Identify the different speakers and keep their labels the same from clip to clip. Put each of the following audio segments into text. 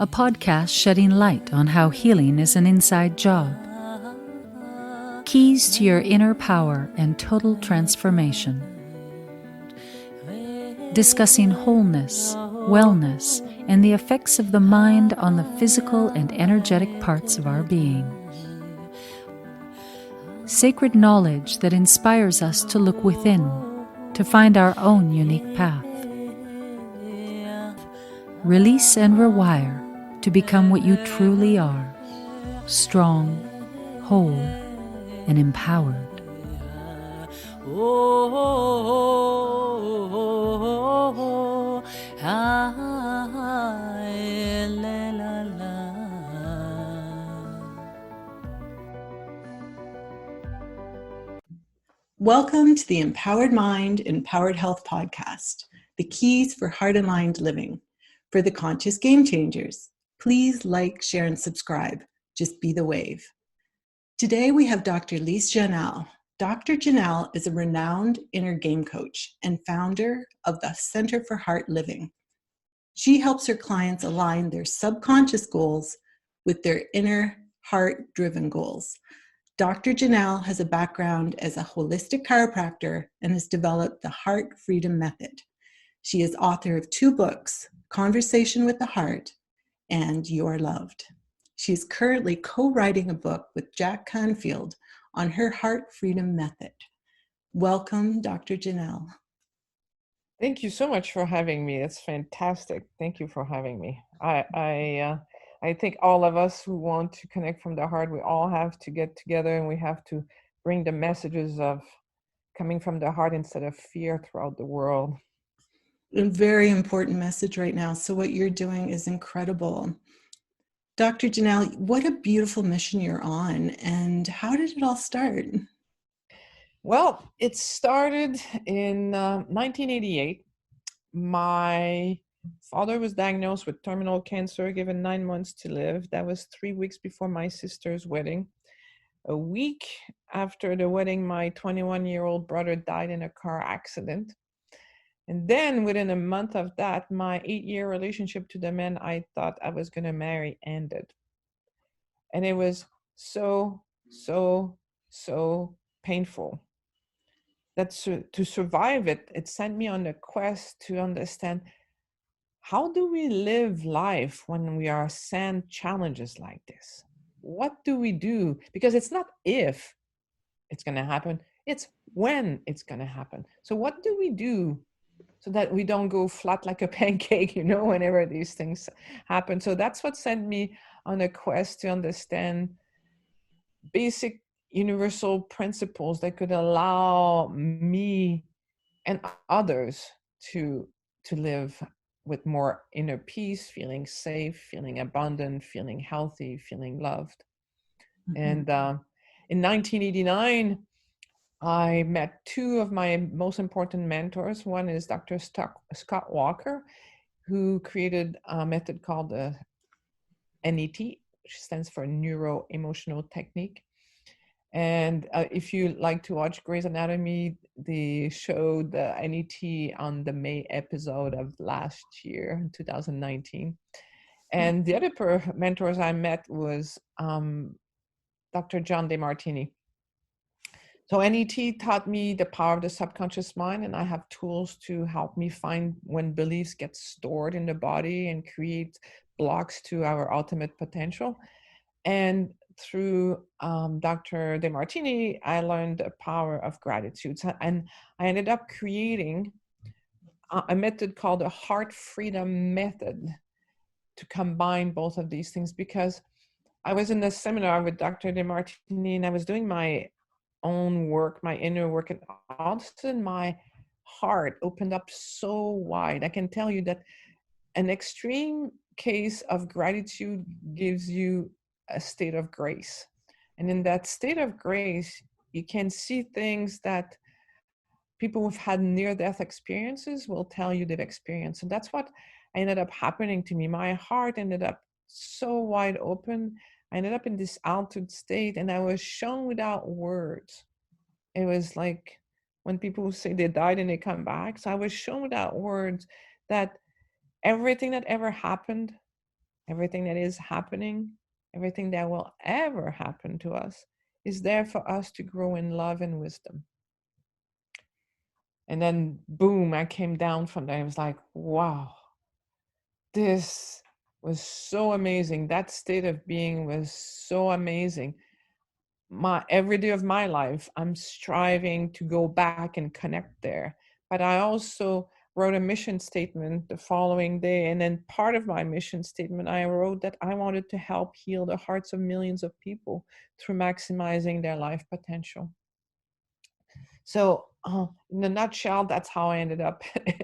Speaker 1: a podcast shedding light on how healing is an inside job. Keys to your inner power and total transformation. Discussing wholeness, wellness, and the effects of the mind on the physical and energetic parts of our being. Sacred knowledge that inspires us to look within, to find our own unique path. Release and rewire to become what you truly are, strong, whole, and empowered.
Speaker 2: Welcome to the Empowered Mind, Empowered Health podcast, the keys for heart-aligned living. For the conscious game changers, please like, share, and subscribe. Just be the wave. Today we have Dr. Lise Janelle. Dr. Janelle is a renowned inner game coach and founder of the Center for Heart Living. She helps her clients align their subconscious goals with their inner heart-driven goals. Dr. Janelle has a background as a holistic chiropractor and has developed the Heart Freedom Method. She is author of 2 books, Conversation with the Heart and You're Loved. She is currently co-writing a book with Jack Canfield on her Heart Freedom Method. Welcome, Dr. Janelle.
Speaker 3: Thank you so much for having me. It's fantastic. Thank you for having me. I think all of us who want to connect from the heart, we all have to get together and we have to bring the messages of coming from the heart instead of fear throughout the world.
Speaker 2: A very important message right now. So what you're doing is incredible. Dr. Janelle, what a beautiful mission you're on, and how did it all start?
Speaker 3: Well, it started in 1988. My father was diagnosed with terminal cancer, given 9 months to live. That was 3 weeks before my sister's wedding. A week after the wedding, my 21-year-old brother died in a car accident. And then within a month of that, my 8-year relationship to the man I thought I was going to marry ended. And it was so painful that to survive it, it sent me on a quest to understand, how do we live life when we are sent challenges like this? What do we do? Because it's not if it's going to happen, it's when it's going to happen. So what do we do so that we don't go flat like a pancake, whenever these things happen? So that's what sent me on a quest to understand basic universal principles that could allow me and others to live with more inner peace, feeling safe, feeling abundant, feeling healthy, feeling loved. Mm-hmm. And in 1989, I met 2 of my most important mentors. One is Dr. Scott Walker, who created a method called the NET, which stands for Neuro Emotional Technique. And if you like to watch Grey's Anatomy, they showed the NET on the May episode of last year, 2019. And the other mentors I met was Dr. John DeMartini. So NET taught me the power of the subconscious mind, and I have tools to help me find when beliefs get stored in the body and create blocks to our ultimate potential. And through Dr. DeMartini, I learned the power of gratitude. And I ended up creating a method called the Heart Freedom Method to combine both of these things, because I was in a seminar with Dr. DeMartini and I was doing my own work, my inner work, and all of a sudden my heart opened up so wide. I can tell you that an extreme case of gratitude gives you a state of grace. And in that state of grace, you can see things that people who've had near-death experiences will tell you they've experienced. And that's what ended up happening to me. My heart ended up so wide open. I ended up in this altered state, and I was shown without words. It was like when people say they died and they come back. So I was shown without words that everything that ever happened everything that is happening, everything that will ever happen to us is there for us to grow in love and wisdom. And then, boom, I came down from there. I was like, wow, this was so amazing. That state of being was so amazing. Every day of my life, I'm striving to go back and connect there. But I also wrote a mission statement the following day. And then part of my mission statement, I wrote that I wanted to help heal the hearts of millions of people through maximizing their life potential. So in a nutshell, that's how I ended up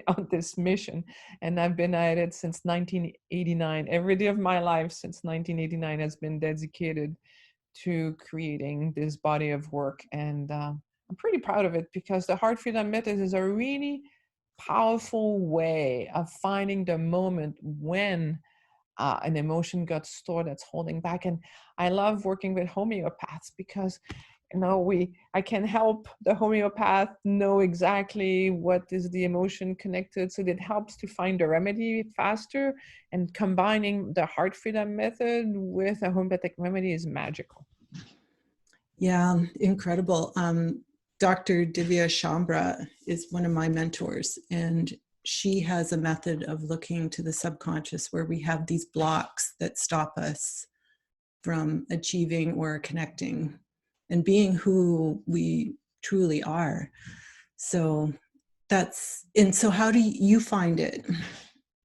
Speaker 3: on this mission. And I've been at it since 1989. Every day of my life since 1989 has been dedicated to creating this body of work. And I'm pretty proud of it, because the heart freedom method is a really powerful way of finding the moment when an emotion got stored that's holding back. And I love working with homeopaths, because I can help the homeopath know exactly what is the emotion connected, so that it helps to find the remedy faster. And combining the heart freedom method with a homeopathic remedy is magical.
Speaker 2: Yeah, incredible. Dr. Divya Shambra is one of my mentors, and she has a method of looking to the subconscious where we have these blocks that stop us from achieving or connecting and being who we truly are. So so how do you find it?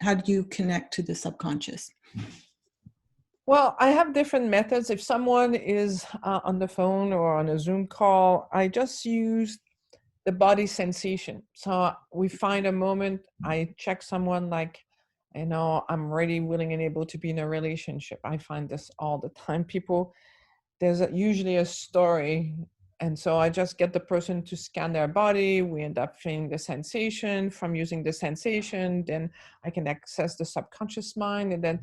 Speaker 2: How do you connect to the subconscious?
Speaker 3: Well, I have different methods. If someone is on the phone or on a Zoom call, I just use the body sensation. So we find a moment, I check someone like, I'm ready, willing, and able to be in a relationship. I find this all the time. There's usually a story. And so I just get the person to scan their body. We end up feeling the sensation. From using the sensation, then I can access the subconscious mind, and then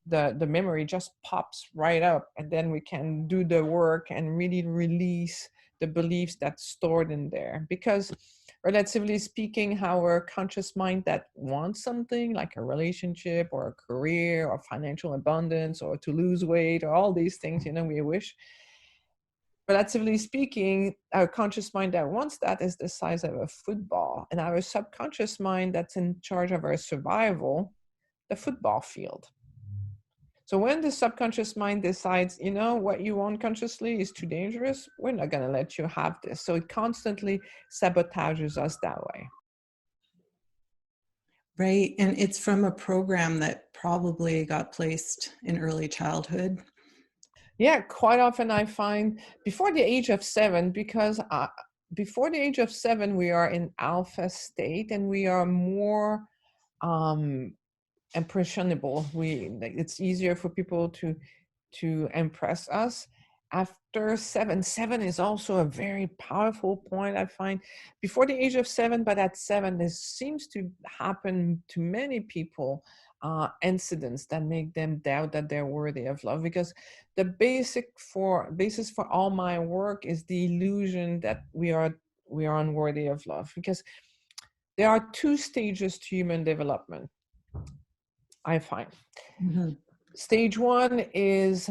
Speaker 3: the memory just pops right up. And then we can do the work and really release the beliefs that's stored in there. Because relatively speaking, our conscious mind that wants something like a relationship or a career or financial abundance or to lose weight or all these things, we wish. Relatively speaking, our conscious mind that wants that is the size of a football, and our subconscious mind that's in charge of our survival, the football field. So when the subconscious mind decides, what you want consciously is too dangerous, we're not going to let you have this. So it constantly sabotages us that way.
Speaker 2: Right. And it's from a program that probably got placed in early childhood.
Speaker 3: Yeah, quite often I find before the age of 7, because before the age of 7, we are in alpha state and we are more impressionable. It's easier for people to impress us. After 7 is also a very powerful point, I find. Before the age of 7, but at 7, this seems to happen to many people, incidents that make them doubt that they're worthy of love. Because the basis for all my work is the illusion that we are unworthy of love. Because there are 2 stages to human development, I find.
Speaker 2: Mm-hmm.
Speaker 3: Stage 1 is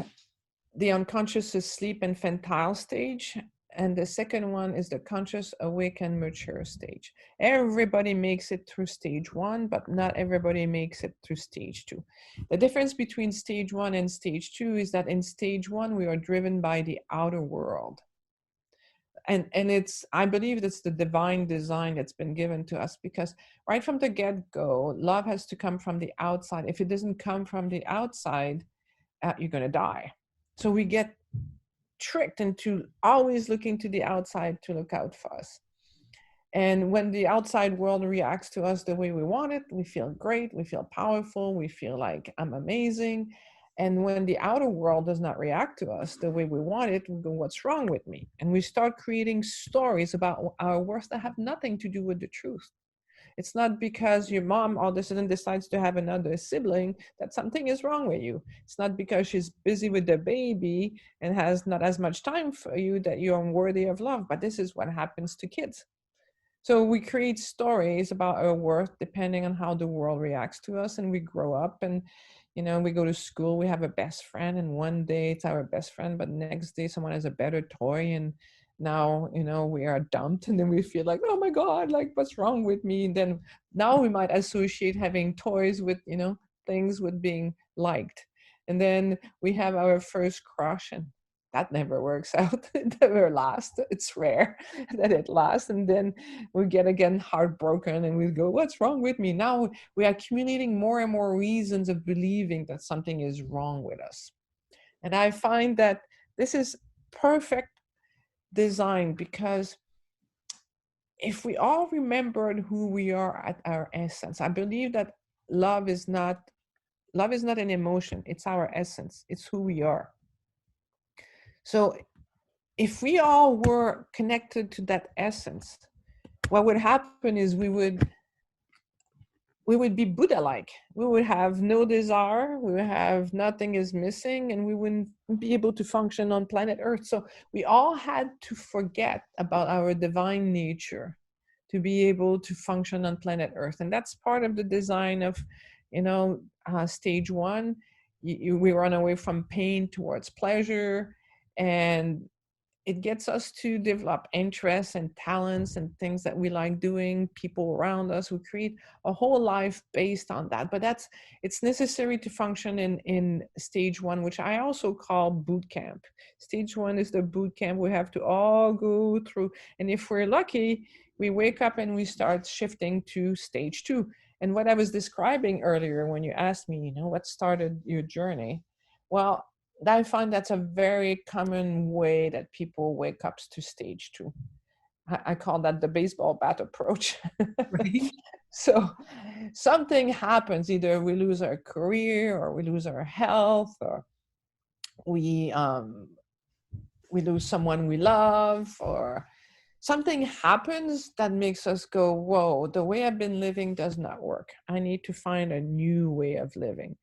Speaker 3: the unconscious sleep infantile stage, and the second one is the conscious awake and mature stage. Everybody makes it through stage 1, but not everybody makes it through stage 2. The difference between stage 1 and stage 2 is that in stage 1 we are driven by the outer world. And I believe that's the divine design that's been given to us, because right from the get-go, love has to come from the outside. If it doesn't come from the outside, you're going to die. So we get tricked into always looking to the outside to look out for us. And when the outside world reacts to us the way we want it, we feel great, we feel powerful, we feel like I'm amazing. And when the outer world does not react to us the way we want it, we go, what's wrong with me? And we start creating stories about our worth that have nothing to do with the truth. It's not because your mom all of a sudden decides to have another sibling that something is wrong with you. It's not because she's busy with the baby and has not as much time for you that you're unworthy of love. But this is what happens to kids. So we create stories about our worth depending on how the world reacts to us, and we grow up. And We go to school, we have a best friend, and one day it's our best friend, but the next day someone has a better toy, and now, we are dumped, and then we feel like, oh my God, like, what's wrong with me? And then now we might associate having toys with, things with being liked. And then we have our first crush, and that never works out. It never lasts. It's rare that it lasts. And then we get again heartbroken, and we go, what's wrong with me? Now we are accumulating more and more reasons of believing that something is wrong with us. And I find that this is perfect design, because if we all remembered who we are at our essence, I believe that love is not an emotion. It's our essence. It's who we are. So if we all were connected to that essence, what would happen is we would be Buddha-like. We would have no desire, we would have nothing is missing, and we wouldn't be able to function on planet Earth. So we all had to forget about our divine nature to be able to function on planet Earth. And that's part of the design of, stage one. We run away from pain towards pleasure, and it gets us to develop interests and talents and things that we like doing, people around us. We create a whole life based on that. But it's necessary to function in stage one, which I also call boot camp. Stage one is the boot camp we have to all go through. And if we're lucky, we wake up and we start shifting to stage two. And what I was describing earlier when you asked me, what started your journey? Well, I find that's a very common way that people wake up to stage two. I call that the baseball bat approach.
Speaker 2: Right.
Speaker 3: So something happens, either we lose our career, or we lose our health, or we lose someone we love, or something happens that makes us go, whoa, the way I've been living does not work. I need to find a new way of living.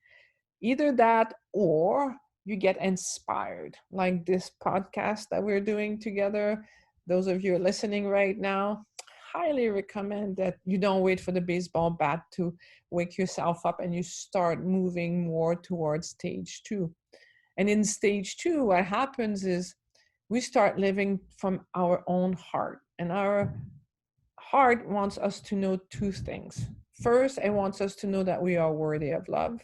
Speaker 3: Either that, or you get inspired, like this podcast that we're doing together. Those of you listening right now, highly recommend that you don't wait for the baseball bat to wake yourself up, and you start moving more towards stage two. And in stage two, what happens is we start living from our own heart. And our heart wants us to know two things. First, it wants us to know that we are worthy of love.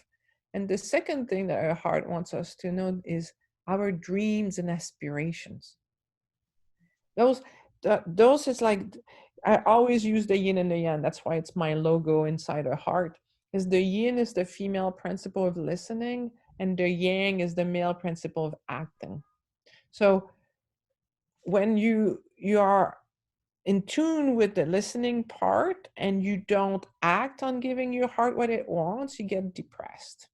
Speaker 3: And the second thing that our heart wants us to know is our dreams and aspirations. Those is like, I always use the yin and the yang. That's why it's my logo inside our heart. Is the yin is the female principle of listening, and the yang is the male principle of acting. So when you are in tune with the listening part and you don't act on giving your heart what it wants, you get depressed.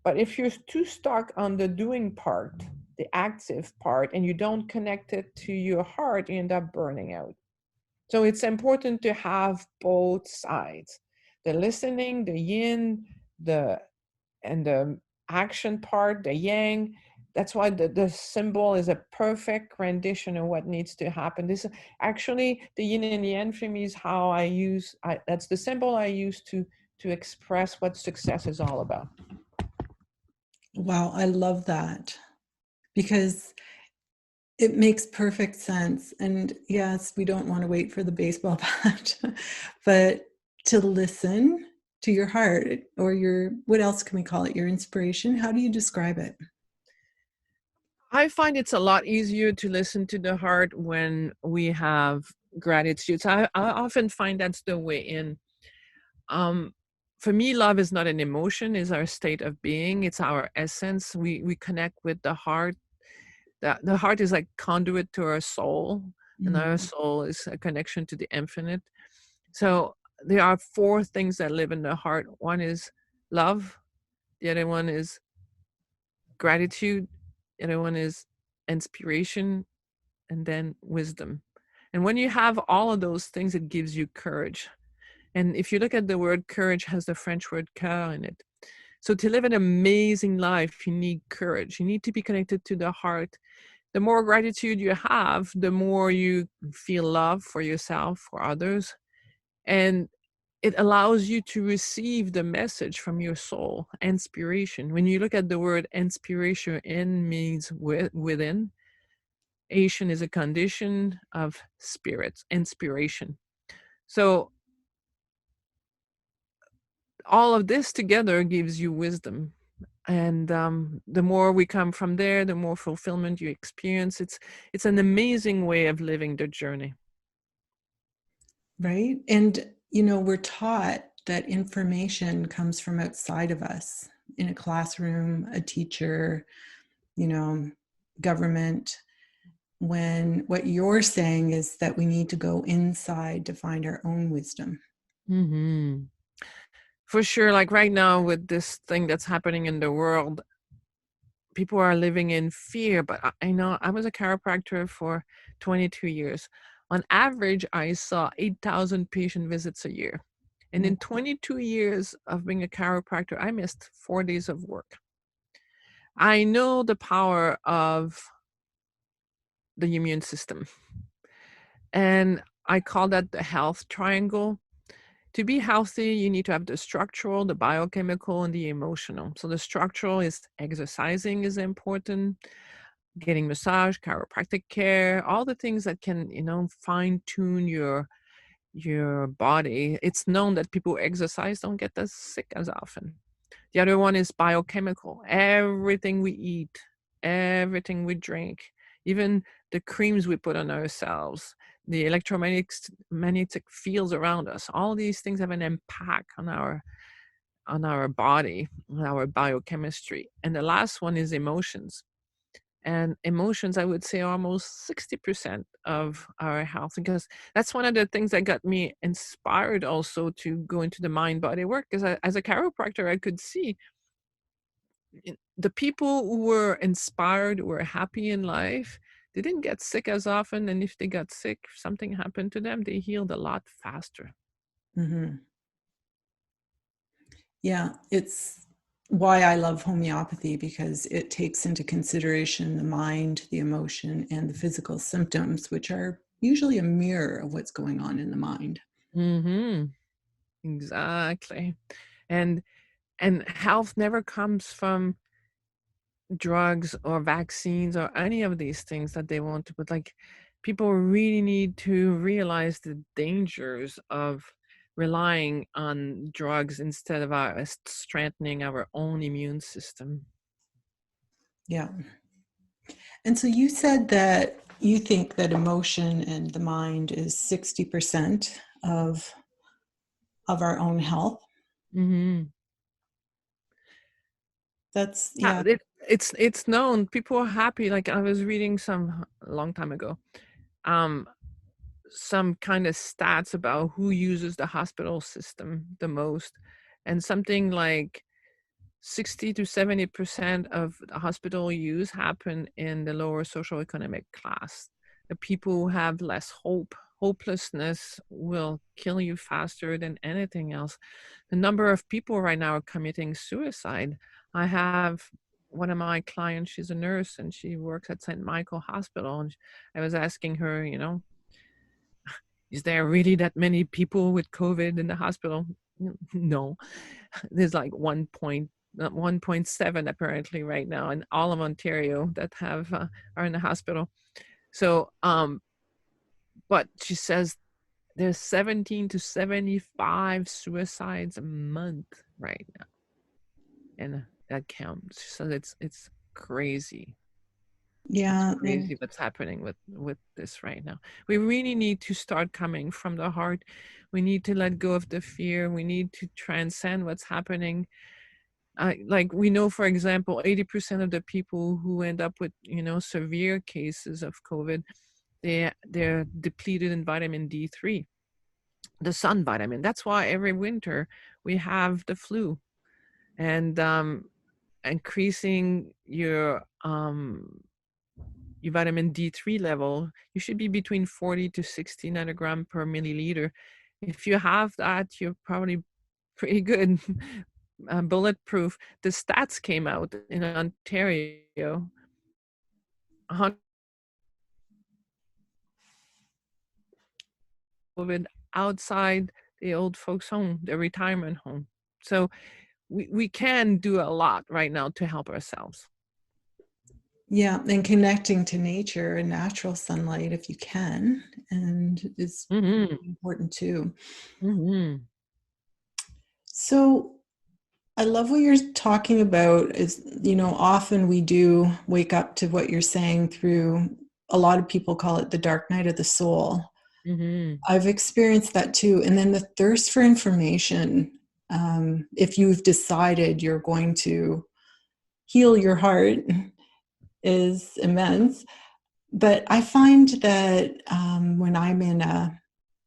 Speaker 3: But if you're too stuck on the doing part, the active part, and you don't connect it to your heart, you end up burning out. So it's important to have both sides. The listening, the yin, and the action part, the yang. That's why the symbol is a perfect rendition of what needs to happen. This actually, the yin and yang for me is how that's the symbol I use to express what success is all about.
Speaker 2: Wow, I love that, because it makes perfect sense. And yes, we don't want to wait for the baseball bat, but to listen to your heart, or what else can we call it? Your inspiration. How do you describe it?
Speaker 3: I find it's a lot easier to listen to the heart when we have gratitude. So I often find that's the way in. For me, love is not an emotion, it's our state of being. It's our essence. We connect with the heart. The heart is like conduit to our soul, and our soul is a connection to the infinite. So there are four things that live in the heart. One is love. The other one is gratitude. The other one is inspiration, and then wisdom. And when you have all of those things, it gives you courage. And if you look at the word courage, has the French word cœur in it. So to live an amazing life, you need courage. You need to be connected to the heart. The more gratitude you have, the more you feel love for yourself, for others. And it allows you to receive the message from your soul, inspiration. When you look at the word inspiration, in means within. Asian is a condition of spirit, inspiration. So all of this together gives you wisdom. And the more we come from there, the more fulfillment you experience. It's an amazing way of living the journey.
Speaker 2: Right. And, you know, we're taught that information comes from outside of us, in a classroom, a teacher, you know, government, when what you're saying is that we need to go inside to find our own wisdom.
Speaker 3: Mm-hmm. For sure, like right now with this thing that's happening in the world, people are living in fear. But I know I was a chiropractor for 22 years. On average, I saw 8,000 patient visits a year. And in 22 years of being a chiropractor, I missed 4 days of work. I know the power of the immune system. And I call that the health triangle. To be healthy, you need to have the structural, the biochemical, and the emotional. So the structural is exercising is important, getting massage, chiropractic care, all the things that can, fine tune your body. It's known that people who exercise don't get as sick as often. The other one is biochemical. Everything we eat, everything we drink, even the creams we put on ourselves, the electromagnetic fields around us, all these things have an impact on our body, on our biochemistry. And the last one is emotions. And emotions, I would say, are almost 60% of our health, because that's one of the things that got me inspired also to go into the mind body work. Because as a chiropractor, I could see the people who were inspired, who were happy in life, they didn't get sick as often. And if they got sick, something happened to them, they healed a lot faster.
Speaker 2: Mm-hmm. Yeah, it's why I love homeopathy, because it takes into consideration the mind, the emotion, and the physical symptoms, which are usually a mirror of what's going on in the mind.
Speaker 3: Mm-hmm. Exactly. And health never comes from drugs or vaccines or any of these things that they want to put. Like, people really need to realize the dangers of relying on drugs instead of strengthening our own immune system.
Speaker 2: Yeah. And so you said that you think that emotion and the mind is 60% of our own health.
Speaker 3: Mm-hmm.
Speaker 2: That's,
Speaker 3: Yeah,
Speaker 2: yeah.
Speaker 3: it's known. People are happy. Like, I was reading some a long time ago, some kind of stats about who uses the hospital system the most, and something like 60 to 70% of the hospital use happen in the lower social economic class. The people who have less hope. Hopelessness will kill you faster than anything else. The number of people right now are committing suicide. I have one of my clients, she's a nurse and she works at St. Michael Hospital. And I was asking her, is there really that many people with COVID in the hospital? No, there's like 1.7 apparently right now in all of Ontario that have are in the hospital. So, but she says there's 17 to 75 suicides a month right now, and that counts. She says it's crazy. It's
Speaker 2: Yeah.
Speaker 3: crazy what's happening with this right now. We really need to start coming from the heart. We need to let go of the fear. We need to transcend what's happening. Like, we know, for example, 80% of the people who end up with severe cases of COVID, they're depleted in vitamin D3, the sun vitamin. That's why every winter we have the flu. And increasing your vitamin D3 level, you should be between 40 to 60 nanogram per milliliter. If you have that, you're probably pretty good. Bulletproof. The stats came out in Ontario. 100 COVID outside the old folks home, the retirement home. So we can do a lot right now to help ourselves.
Speaker 2: Yeah, and connecting to nature and natural sunlight if you can, and is important too. So I love what you're talking about is, often we do wake up to what you're saying through, a lot of people call it the dark night of the soul. I've experienced that too. And then the thirst for information, if you've decided you're going to heal your heart, is immense. But I find that when I'm in a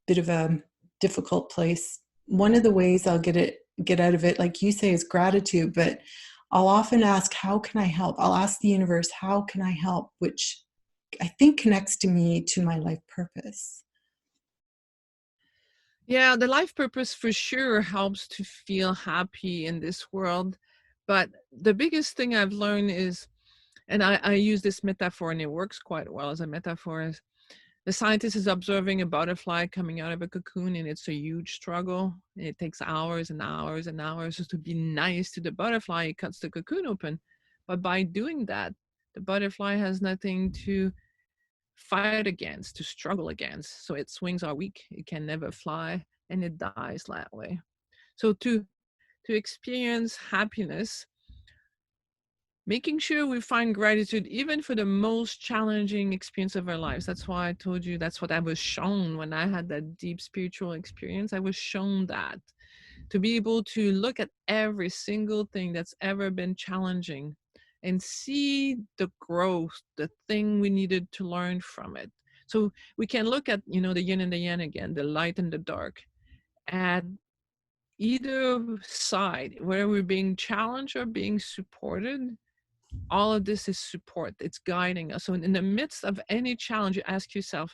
Speaker 2: bit of a difficult place, one of the ways I'll get out of it, like you say, is gratitude. But I'll often ask, how can I help? I'll ask the universe, how can I help? Which I think connects to me to my life purpose.
Speaker 3: Yeah, the life purpose for sure helps to feel happy in this world. But the biggest thing I've learned is, and I use this metaphor and it works quite well as a metaphor, is the scientist is observing a butterfly coming out of a cocoon, and it's a huge struggle. It takes hours and hours and hours just to be nice to the butterfly. It cuts the cocoon open. But by doing that, the butterfly has nothing to fight against, to struggle against. So its wings are weak. It can never fly, and it dies that way. So to experience happiness, making sure we find gratitude even for the most challenging experience of our lives. That's why I told you that's what I was shown when I had that deep spiritual experience. I was shown that to be able to look at every single thing that's ever been challenging and see the growth, the thing we needed to learn from it. So we can look at, the yin and the yang again, the light and the dark, at either side, whether we're being challenged or being supported. All of this is support. It's guiding us. So in the midst of any challenge, you ask yourself,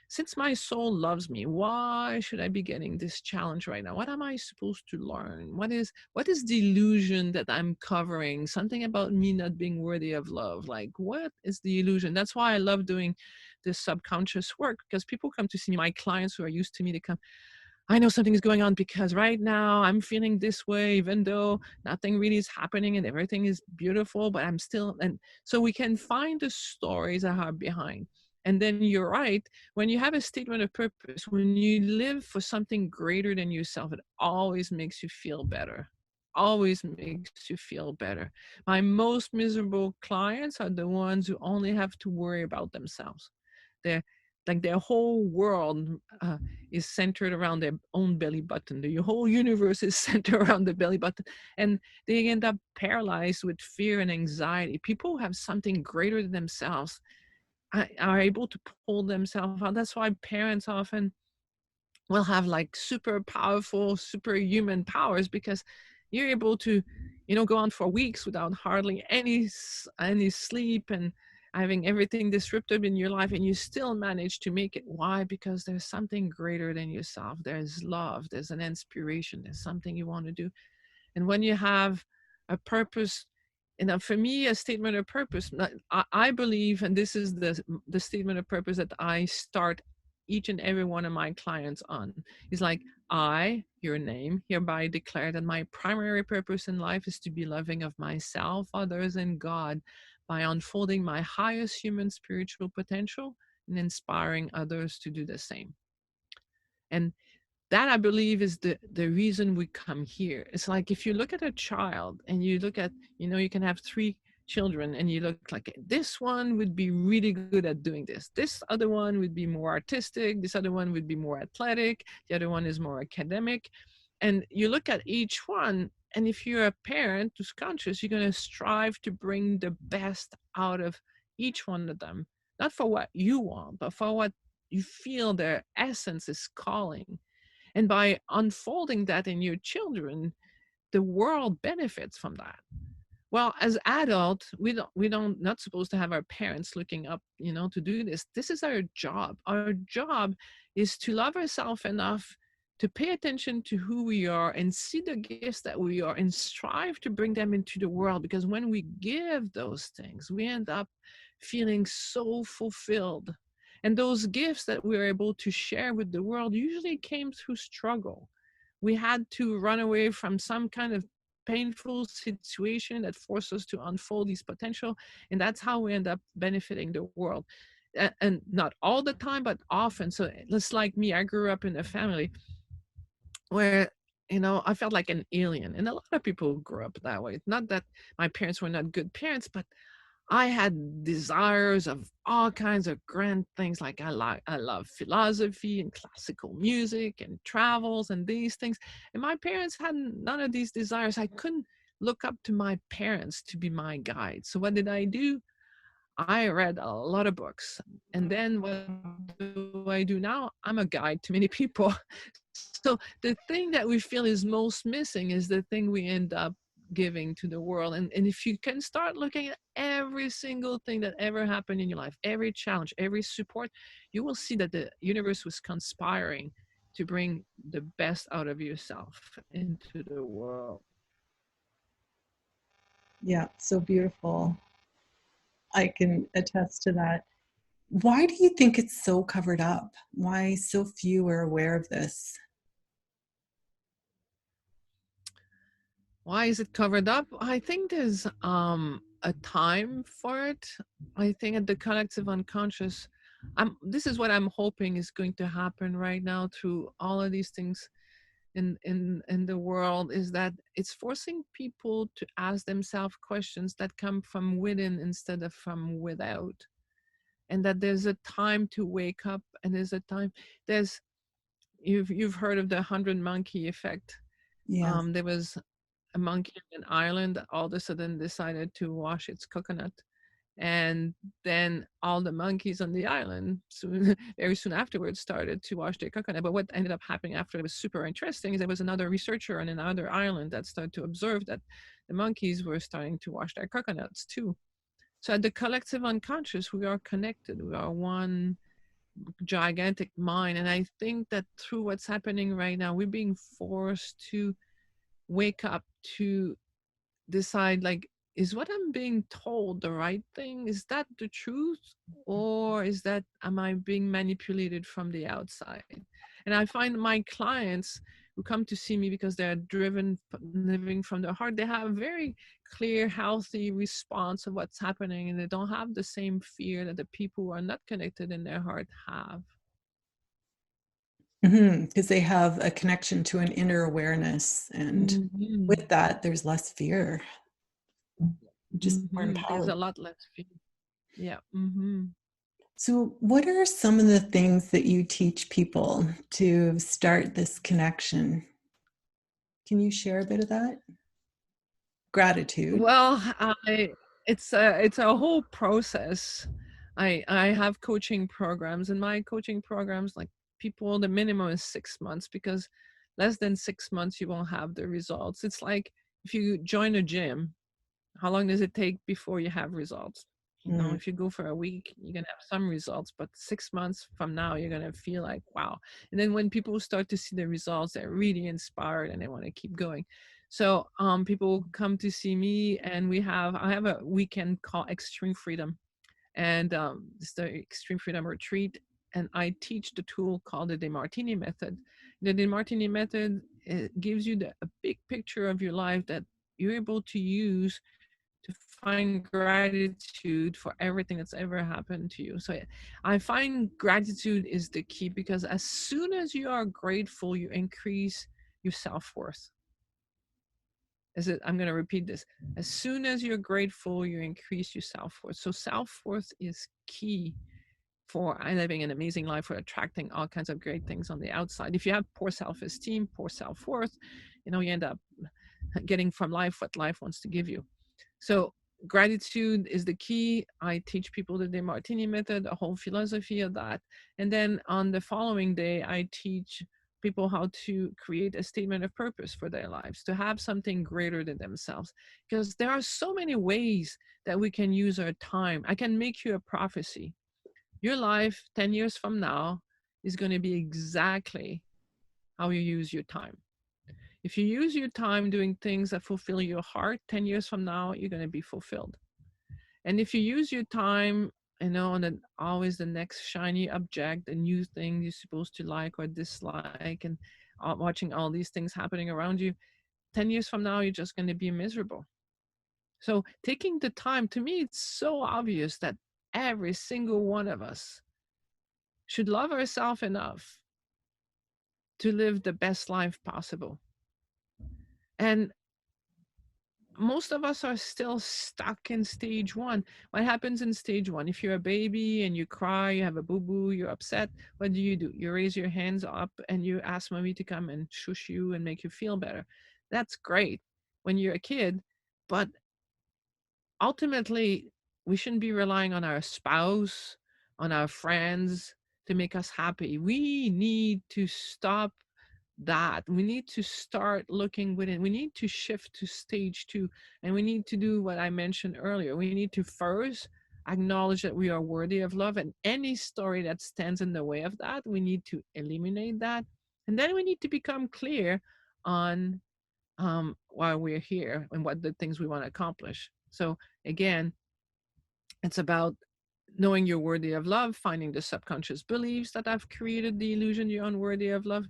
Speaker 3: since my soul loves me, why should I be getting this challenge right now? What am I supposed to learn? What is the illusion that I'm covering? Something about me not being worthy of love. Like, what is the illusion? That's why I love doing this subconscious work, because people come to see me, my clients who are used to me, they come, I know something is going on because right now I'm feeling this way, even though nothing really is happening and everything is beautiful, but I'm still, and so we can find the stories that are behind. And then you're right, when you have a statement of purpose, when you live for something greater than yourself, it always makes you feel better. Always makes you feel better. My most miserable clients are the ones who only have to worry about themselves. They're like their whole world is centered around their own belly button. The whole universe is centered around the belly button. And they end up paralyzed with fear and anxiety. People who have something greater than themselves are able to pull themselves out. That's why parents often will have like super powerful, superhuman powers, because you're able to, go on for weeks without hardly any sleep and having everything disrupted in your life, and you still manage to make it. Why? Because there's something greater than yourself. There's love, there's an inspiration, there's something you want to do. And when you have a purpose, for me, a statement of purpose, I believe, and this is the statement of purpose that I start each and every one of my clients on, is like, I, your name, hereby declare that my primary purpose in life is to be loving of myself, others, and God by unfolding my highest human spiritual potential and inspiring others to do the same. And that, I believe, is the reason we come here. It's like, if you look at a child and you look at, you can have 3 children and you look like, this one would be really good at doing this. This other one would be more artistic. This other one would be more athletic. The other one is more academic. And you look at each one, and if you're a parent who's conscious, you're going to strive to bring the best out of each one of them, not for what you want, but for what you feel their essence is calling. And by unfolding that in your children, the world benefits from that. Well, as adults, we don't not supposed to have our parents looking up, to do this. This is our job. Our job is to love ourselves enough to pay attention to who we are and see the gifts that we are and strive to bring them into the world. Because when we give those things, we end up feeling so fulfilled. And those gifts that we're able to share with the world usually came through struggle. we had to run away from some kind of painful situation that forced us to unfold these potential, and that's how we end up benefiting the world. And not all the time, but often. So just like me, I grew up in a family where, you know, I felt like an alien, and a lot of people grew up that way. Not that my parents were not good parents, but I had desires of all kinds of grand things. Like I love philosophy and classical music and travels and these things. And my parents had none of these desires. I couldn't look up to my parents to be my guide. So what did I do? I read a lot of books. And then what do I do now? I'm a guide to many people. So the thing that we feel is most missing is the thing we end up giving to the world. And if you can start looking at every single thing that ever happened in your life, every challenge, every support, you will see that the universe was conspiring to bring the best out of yourself into the world.
Speaker 2: Yeah, so beautiful. I can attest to that. Why do you think it's so covered up? Why so few are aware of this?
Speaker 3: Why is it covered up? I think there's a time for it. I think at the collective unconscious, this is what I'm hoping is going to happen right now through all of these things in the world, is that it's forcing people to ask themselves questions that come from within instead of from without. And that there's a time to wake up, and there's a time, there's, you've heard of the 100 monkey effect.
Speaker 2: Yes.
Speaker 3: There was a monkey in Ireland that all of a sudden decided to wash its coconut. And then all the monkeys on the island soon, very soon afterwards, started to wash their coconut. But what ended up happening after, it was super interesting, is there was another researcher on another island that started to observe that the monkeys were starting to wash their coconuts too. So at the collective unconscious, we are connected. We are one gigantic mind. And I think that through what's happening right now, we're being forced to wake up, to decide, like, is what I'm being told the right thing? Is that the truth? Or is that, am I being manipulated from the outside? And I find my clients who come to see me because they're driven, living from their heart, they have a very clear, healthy response of what's happening, and they don't have the same fear that the people who are not connected in their heart have.
Speaker 2: Because they have a connection to an inner awareness, and with that, there's less fear. Just more empowered.
Speaker 3: There's a lot less fear. Yeah.
Speaker 2: So, what are some of the things that you teach people to start this connection? Can you share a bit of that? Gratitude.
Speaker 3: Well, it's a whole process. I have coaching programs, and my coaching programs, like, people, the minimum is 6 months, because less than 6 months you won't have the results. It's like if you join a gym, how long does it take before you have results? You know, if you go for a week, you're gonna have some results, but 6 months from now, you're gonna feel like, wow. And then when people start to see the results, they're really inspired and they want to keep going. So people come to see me, and I have a weekend called Extreme Freedom, and it's the Extreme Freedom Retreat, and I teach the tool called the DeMartini method. The DeMartini method, it gives you a big picture of your life that you're able to use to find gratitude for everything that's ever happened to you. So I find gratitude is the key, because as soon as you are grateful, you increase your self-worth. I'm going to repeat this. As soon as you're grateful, you increase your self-worth. So self-worth is key for living an amazing life, for attracting all kinds of great things on the outside. If you have poor self-esteem, poor self-worth, you end up getting from life what life wants to give you. So gratitude is the key. I teach people the DeMartini method, a whole philosophy of that. And then on the following day, I teach people how to create a statement of purpose for their lives, to have something greater than themselves. Because there are so many ways that we can use our time. I can make you a prophecy. Your life 10 years from now is going to be exactly how you use your time. If you use your time doing things that fulfill your heart, 10 years from now, you're going to be fulfilled. And if you use your time, on always the next shiny object, a new thing you're supposed to like or dislike, and watching all these things happening around you, 10 years from now, you're just going to be miserable. So taking the time, to me, it's so obvious that every single one of us should love ourselves enough to live the best life possible. And most of us are still stuck in stage one. What happens in stage one? If you're a baby and you cry, you have a boo-boo, you're upset, what do? You raise your hands up and you ask mommy to come and shush you and make you feel better. That's great when you're a kid, but ultimately, we shouldn't be relying on our spouse, on our friends to make us happy. We need to stop that. We need to start looking within. We need to shift to stage two. And we need to do what I mentioned earlier. We need to first acknowledge that we are worthy of love. And any story that stands in the way of that, we need to eliminate that. And then we need to become clear on why we're here and what the things we want to accomplish. So again, it's about knowing you're worthy of love, finding the subconscious beliefs that have created the illusion you're unworthy of love.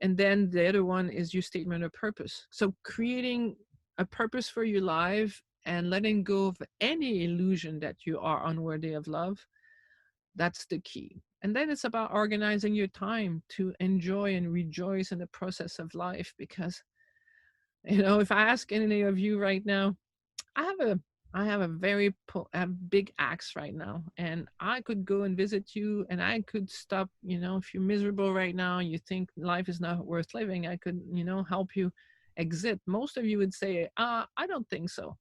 Speaker 3: And then the other one is your statement of purpose. So creating a purpose for your life and letting go of any illusion that you are unworthy of love, that's the key. And then it's about organizing your time to enjoy and rejoice in the process of life. Because, if I ask any of you right now, I have a very big axe right now, and I could go and visit you, and I could stop. If you're miserable right now, you think life is not worth living, I could, help you exit. Most of you would say, I don't think so.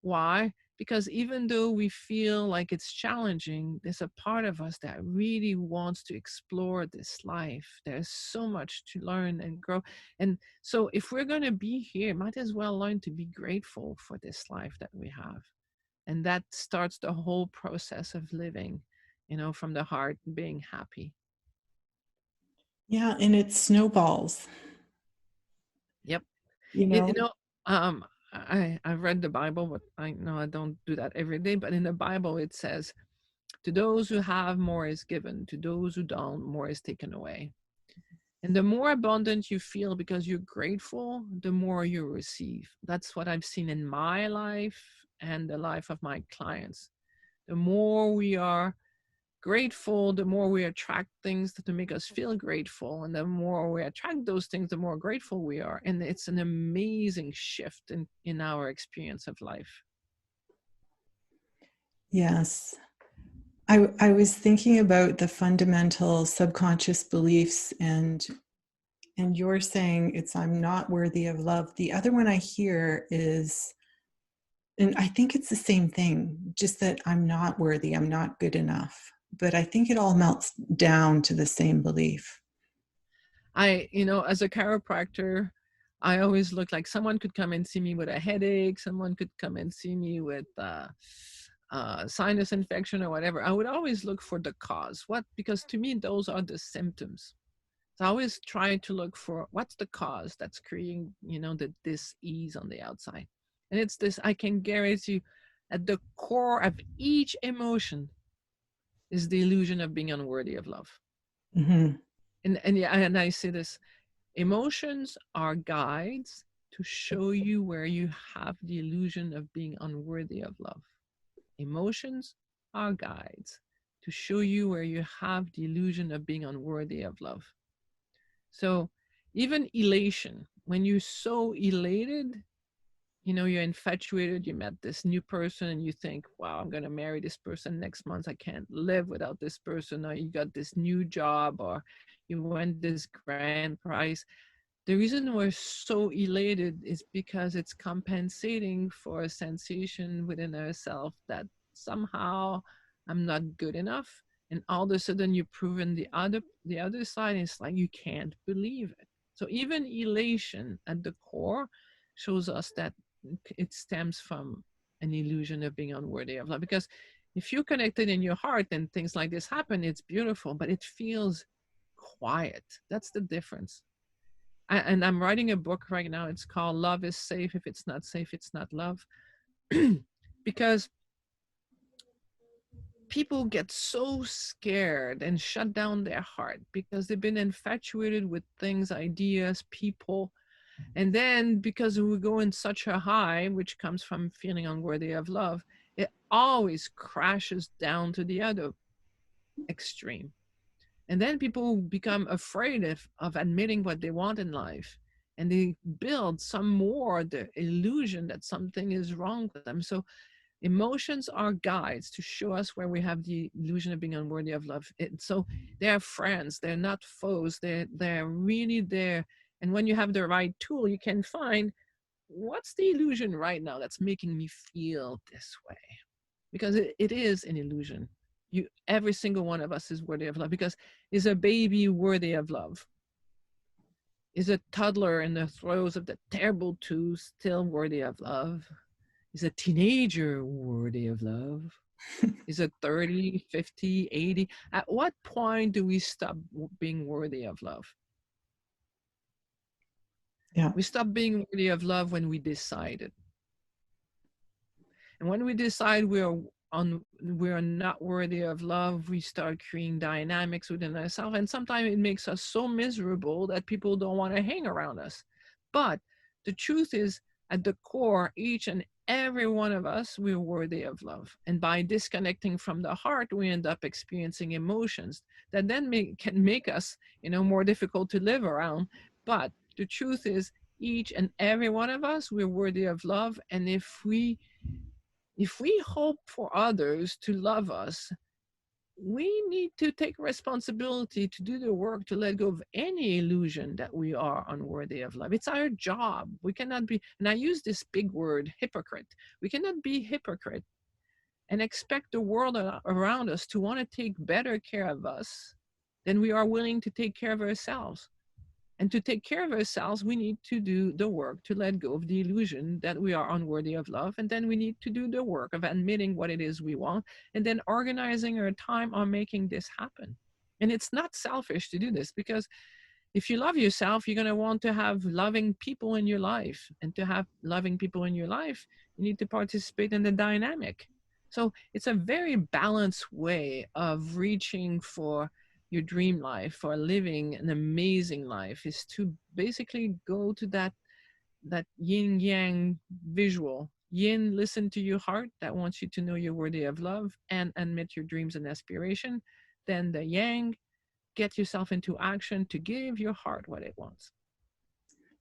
Speaker 3: Why? Because even though we feel like it's challenging, there's a part of us that really wants to explore this life. There's so much to learn and grow. And so if we're going to be here, might as well learn to be grateful for this life that we have. And that starts the whole process of living, from the heart, being happy.
Speaker 2: Yeah, and it snowballs.
Speaker 3: Yep.
Speaker 2: You know,
Speaker 3: I've read the Bible, but I know I don't do that every day. But in the Bible, it says, to those who have, more is given. To those who don't, more is taken away. And the more abundant you feel because you're grateful, the more you receive. That's what I've seen in my life and the life of my clients. The more we are grateful, the more we attract things to make us feel grateful. And the more we attract those things, the more grateful we are. And it's an amazing shift in our experience of life.
Speaker 2: yes. I was thinking about the fundamental subconscious beliefs, and you're saying it's I'm not worthy of love. The other one I hear is, and I think it's the same thing, just that I'm not worthy, I'm not good enough. But I think it all melts down to the same belief.
Speaker 3: As a chiropractor, I always look like someone could come and see me with a headache, someone could come and see me with sinus infection or whatever. I would always look for the cause. Because to me, those are the symptoms. So I always try to look for what's the cause that's creating, the dis-ease on the outside. And it's this, I can guarantee you, at the core of each emotion is the illusion of being unworthy of love.
Speaker 2: Mm-hmm.
Speaker 3: And I say this, emotions are guides to show you where you have the illusion of being unworthy of love. Emotions are guides to show you where you have the illusion of being unworthy of love. So even elation, when you're so elated, you're infatuated, you met this new person and you think, wow, I'm going to marry this person next month. I can't live without this person. Or you got this new job, or you won this grand prize. The reason we're so elated is because it's compensating for a sensation within ourselves that somehow I'm not good enough. And all of a sudden you've proven the other side. It's like you can't believe it. So even elation at the core shows us that it stems from an illusion of being unworthy of love. Because if you're connected in your heart and things like this happen, it's beautiful, but it feels quiet. That's the difference. And I'm writing a book right now. It's called Love is Safe. If it's not safe, it's not love. Because people get so scared and shut down their heart because they've been infatuated with things, ideas, people. And then because we go in such a high, which comes from feeling unworthy of love, it always crashes down to the other extreme. And then people become afraid of admitting what they want in life. And they build some more the illusion that something is wrong with them. So emotions are guides to show us where we have the illusion of being unworthy of love. So they're friends, they're not foes, they're really there. And when you have the right tool, you can find what's the illusion right now that's making me feel this way. Because it is an illusion. Every single one of us is worthy of love. Because is a baby worthy of love? Is a toddler in the throes of the terrible two still worthy of love? Is a teenager worthy of love? Is it 30, 50, 80? At what point do we stop being worthy of love?
Speaker 2: Yeah.
Speaker 3: We stop being worthy of love when we decide it. And when we decide we're not worthy of love, we start creating dynamics within ourselves. And sometimes it makes us so miserable that people don't want to hang around us. But the truth is, at the core, each and every one of us, we're worthy of love. And by disconnecting from the heart, we end up experiencing emotions that then can make us, more difficult to live around. But the truth is, each and every one of us, we're worthy of love. And if we hope for others to love us, we need to take responsibility to do the work to let go of any illusion that we are unworthy of love. It's our job. We cannot be, and I use this big word, hypocrite. We cannot be hypocrite and expect the world around us to want to take better care of us than we are willing to take care of ourselves. And to take care of ourselves, we need to do the work to let go of the illusion that we are unworthy of love. And then we need to do the work of admitting what it is we want, and then organizing our time on making this happen. And it's not selfish to do this, because if you love yourself, you're going to want to have loving people in your life. And to have loving people in your life, you need to participate in the dynamic. So it's a very balanced way of reaching for your dream life, for living an amazing life, is to basically go to that yin yang visual. Yin, listen to your heart that wants you to know you're worthy of love and admit your dreams and aspiration. Then the yang, get yourself into action to give your heart what it wants.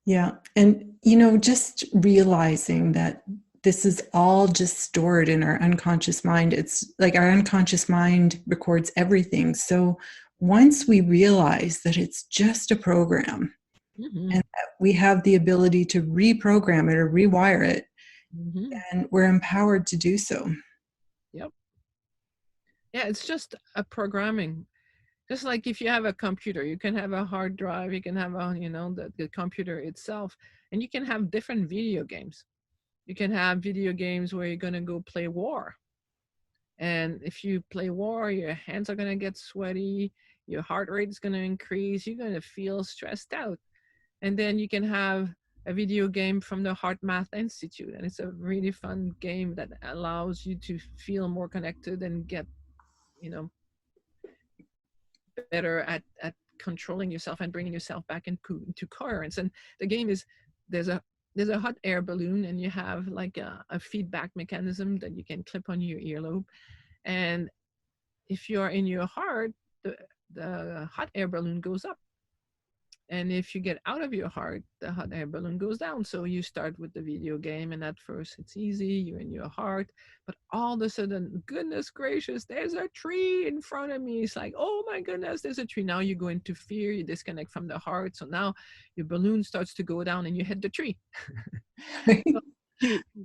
Speaker 2: Yeah. And, just realizing that this is all just stored in our unconscious mind. It's like our unconscious mind records everything. So once we realize that it's just a program, and that we have the ability to reprogram it or rewire it, and we're empowered to do so.
Speaker 3: Yep. Yeah, it's just a programming. Just like if you have a computer, you can have a hard drive, you can have the computer itself, and you can have different video games. You can have video games where you're going to go play war. And if you play war, your hands are going to get sweaty, your heart rate is going to increase, you're going to feel stressed out. And then you can have a video game from the Heart Math Institute, and it's a really fun game that allows you to feel more connected and get, better at controlling yourself and bringing yourself back into coherence. And the game is, there's a hot air balloon, and you have like a feedback mechanism that you can clip on your earlobe. And if you're in your heart, the hot air balloon goes up. And if you get out of your heart, the hot air balloon goes down. So you start with the video game, and at first it's easy, you're in your heart, but all of a sudden, goodness gracious, there's a tree in front of me. It's like, oh my goodness, there's a tree. Now you go into fear, you disconnect from the heart. So now your balloon starts to go down and you hit the tree. So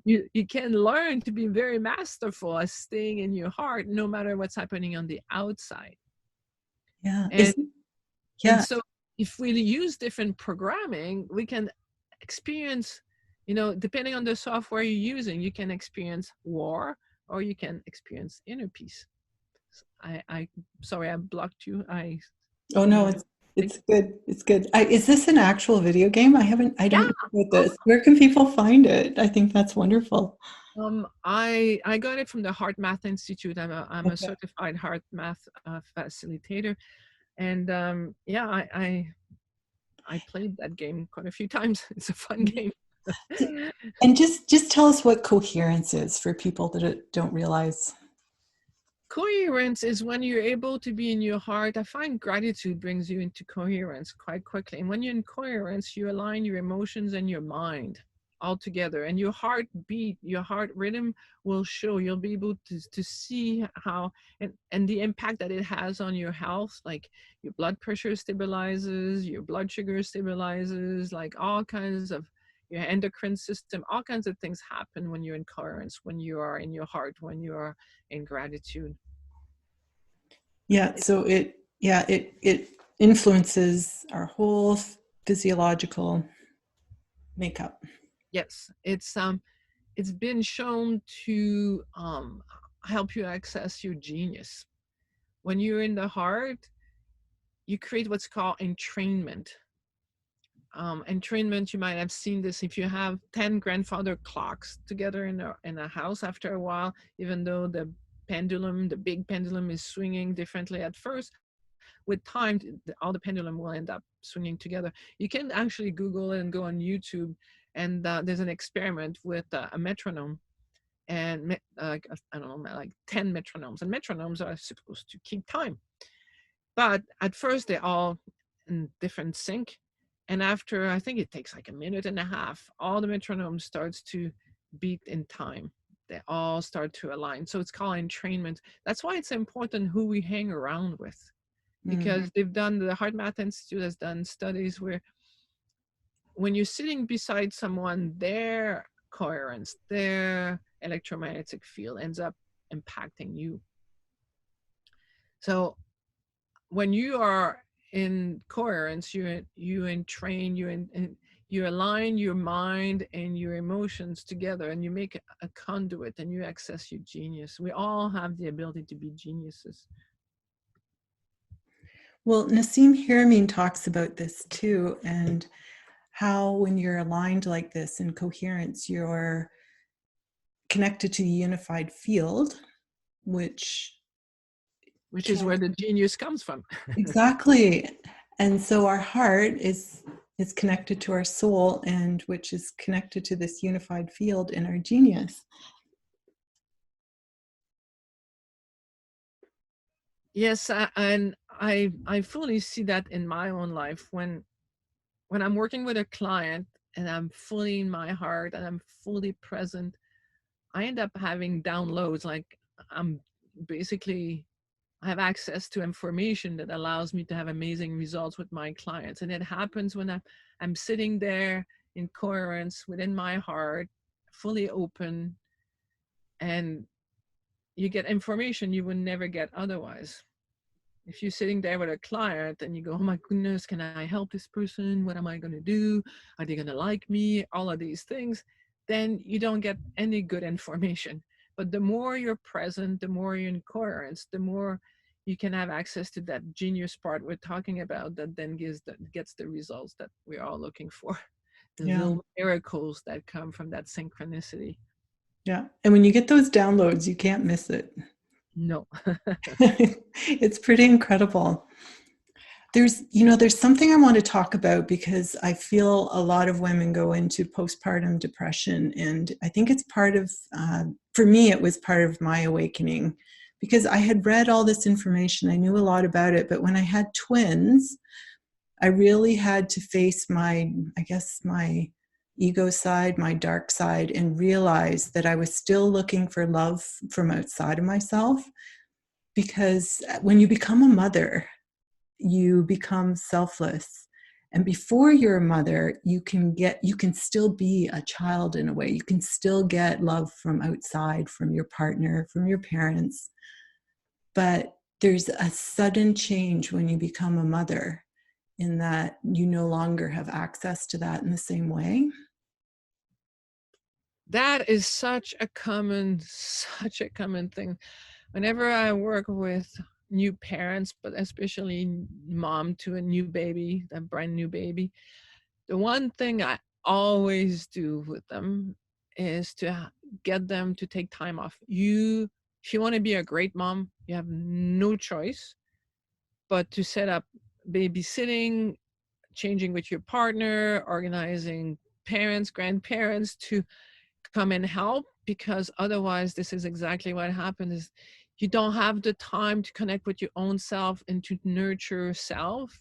Speaker 3: you can learn to be very masterful at staying in your heart, no matter what's happening on the outside.
Speaker 2: Yeah.
Speaker 3: And so if we use different programming, we can experience, depending on the software you're using, you can experience war or you can experience inner peace. Sorry, I blocked you.
Speaker 2: Oh no, it's good. It's good. Is this an actual video game? I don't know about this. Where can people find it? I think that's wonderful.
Speaker 3: I got it from the Heart Math Institute. I'm a
Speaker 2: Okay.
Speaker 3: certified heart math facilitator, and yeah, I played that game quite a few times. It's a fun game.
Speaker 2: And just tell us what coherence is for people that don't realize.
Speaker 3: Coherence is when you're able to be in your heart. I find gratitude brings you into coherence quite quickly. And when you're in coherence, you align your emotions and your mind all together. And your heartbeat, your heart rhythm will show. You'll be able to see how, and the impact that it has on your health. Like your blood pressure stabilizes, your blood sugar stabilizes, like all kinds of your endocrine system, all kinds of things happen when you're in coherence, when you are in your heart, when you are in gratitude.
Speaker 2: Yeah, so it influences our whole physiological makeup.
Speaker 3: Yes, it's been shown to help you access your genius. When you're in the heart, you create what's called entrainment. Entrainment, you might have seen this if you have 10 grandfather clocks together in a house. After a while, even though the big pendulum is swinging differently at first, with time, all the pendulum will end up swinging together. You can actually Google it and go on YouTube, and there's an experiment with a metronome, and I don't know, like 10 metronomes, and metronomes are supposed to keep time. But at first, they're all in different sync. And after, I think it takes like a minute and a half, all the metronomes starts to beat in time. They all start to align. So it's called entrainment. That's why it's important who we hang around with, because the Heart Math Institute has done studies where when you're sitting beside someone, their coherence, their electromagnetic field ends up impacting you. So when you are in coherence, you entrain, you align your mind and your emotions together, and you make a conduit, and you access your genius. We all have the ability to be geniuses.
Speaker 2: Well, Nassim Haramein talks about this too, and how when you're aligned like this in coherence, you're connected to the unified field, which
Speaker 3: Is where the genius comes from.
Speaker 2: exactly. And so our heart is connected to our soul, and which is connected to this unified field in our genius.
Speaker 3: Yes, and I fully see that in my own life when I'm working with a client and I'm fully in my heart and I'm fully present. I end up having downloads, like I'm basically, I have access to information that allows me to have amazing results with my clients. And it happens when I'm sitting there in coherence within my heart, fully open, and you get information you would never get otherwise. If you're sitting there with a client and you go, oh my goodness, can I help this person? What am I going to do? Are they going to like me? All of these things, then you don't get any good information. But the more you're present, the more you're in coherence, the more you can have access to that genius part we're talking about, that then gets the results that we're all looking for. The
Speaker 2: Yeah.
Speaker 3: little miracles that come from that synchronicity.
Speaker 2: Yeah. And when you get those downloads, you can't miss it.
Speaker 3: No.
Speaker 2: It's pretty incredible. There's something I want to talk about, because I feel a lot of women go into postpartum depression, and I think it's part of, for me, it was part of my awakening, because I had read all this information. I knew a lot about it, but when I had twins, I really had to face my ego side, my dark side, and realize that I was still looking for love from outside of myself. Because when you become a mother, you become selfless. And before you're a mother, you can still be a child in a way. You can still get love from outside, from your partner, from your parents. But there's a sudden change when you become a mother, in that you no longer have access to that in the same way.
Speaker 3: That is such a common thing. Whenever I work with new parents, but especially mom to a new baby, a brand new baby, the one thing I always do with them is to get them to take time off. If you want to be a great mom, you have no choice but to set up babysitting, changing with your partner, organizing parents, grandparents to come and help, because otherwise this is exactly what happens is you don't have the time to connect with your own self and to nurture self,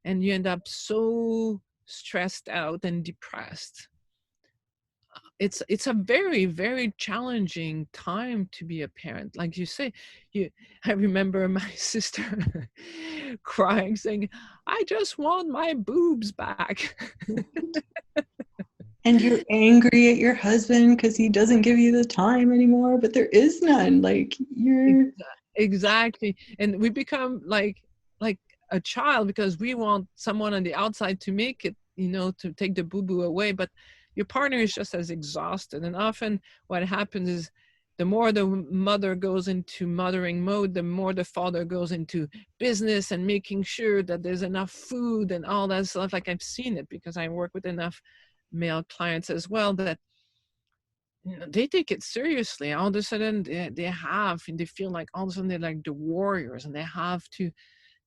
Speaker 3: and you end up so stressed out and depressed. It's a very, very challenging time to be a parent. Like you say, I remember my sister crying, saying, I just want my boobs back.
Speaker 2: And you're angry at your husband because he doesn't give you the time anymore, but there is none. Like you're
Speaker 3: Exactly. And we become like a child because we want someone on the outside to make it, to take the boo-boo away. But your partner is just as exhausted. And often what happens is the more the mother goes into mothering mode, the more the father goes into business and making sure that there's enough food and all that stuff. Like I've seen it because I work with enough male clients as well that they take it seriously. All of a sudden they feel like all of a sudden they're like the warriors, and they have to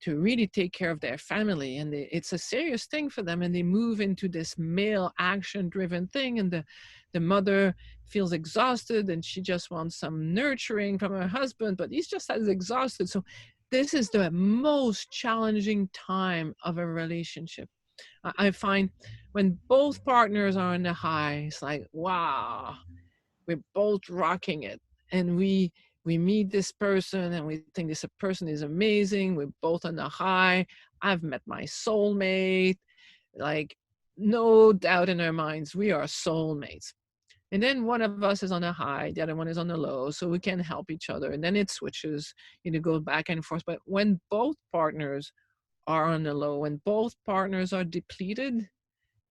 Speaker 3: really take care of their family, and it's a serious thing for them, and they move into this male action driven thing, and the mother feels exhausted and she just wants some nurturing from her husband, but he's just as exhausted. So this is the most challenging time of a relationship. I find when both partners are on the high, it's like, wow, we're both rocking it, and we meet this person and we think this person is amazing, we're both on the high, I've met my soulmate, like no doubt in our minds we are soulmates. And then one of us is on a high, the other one is on the low, so we can help each other, and then it switches, go back and forth. But when both partners are on the low, when both partners are depleted,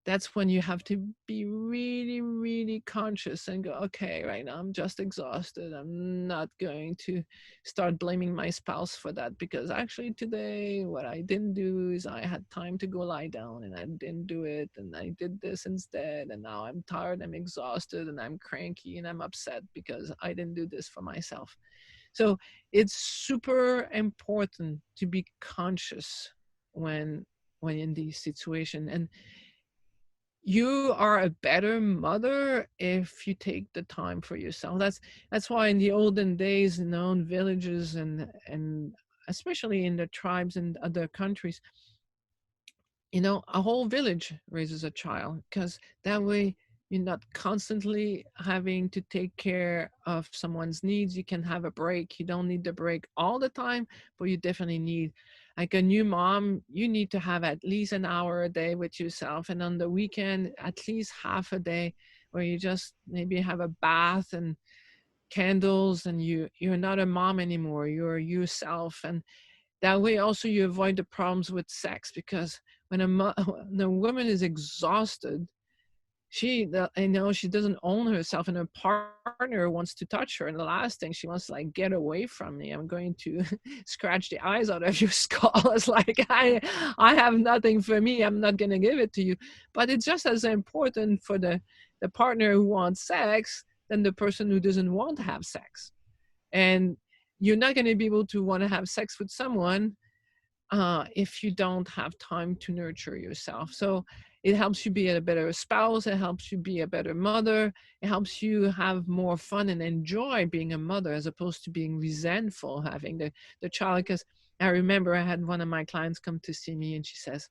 Speaker 3: that's when you have to be really, really conscious and go, okay, right now I'm just exhausted. I'm not going to start blaming my spouse for that, because actually today what I didn't do is I had time to go lie down and I didn't do it, and I did this instead, and now I'm tired, I'm exhausted, and I'm cranky and I'm upset because I didn't do this for myself. So it's super important to be conscious when in these situations. And you are a better mother if you take the time for yourself. That's why in the olden days, in villages and especially in the tribes and other countries, a whole village raises a child, because that way you're not constantly having to take care of someone's needs. You can have a break. You don't need the break all the time, but you definitely need, like a new mom, you need to have at least an hour a day with yourself, and on the weekend at least half a day where you just maybe have a bath and candles, and you're not a mom anymore, you're yourself. And that way also you avoid the problems with sex, because when when a woman is exhausted, she doesn't own herself, and her partner wants to touch her, and the last thing she wants to, like, get away from me, I'm going to scratch the eyes out of your skull. It's like, I have nothing for me, I'm not going to give it to you. But it's just as important for the partner who wants sex than the person who doesn't want to have sex. And you're not going to be able to want to have sex with someone if you don't have time to nurture yourself. So it helps you be a better spouse, it helps you be a better mother, it helps you have more fun and enjoy being a mother, as opposed to being resentful having the child. Because I remember I had one of my clients come to see me, and she says,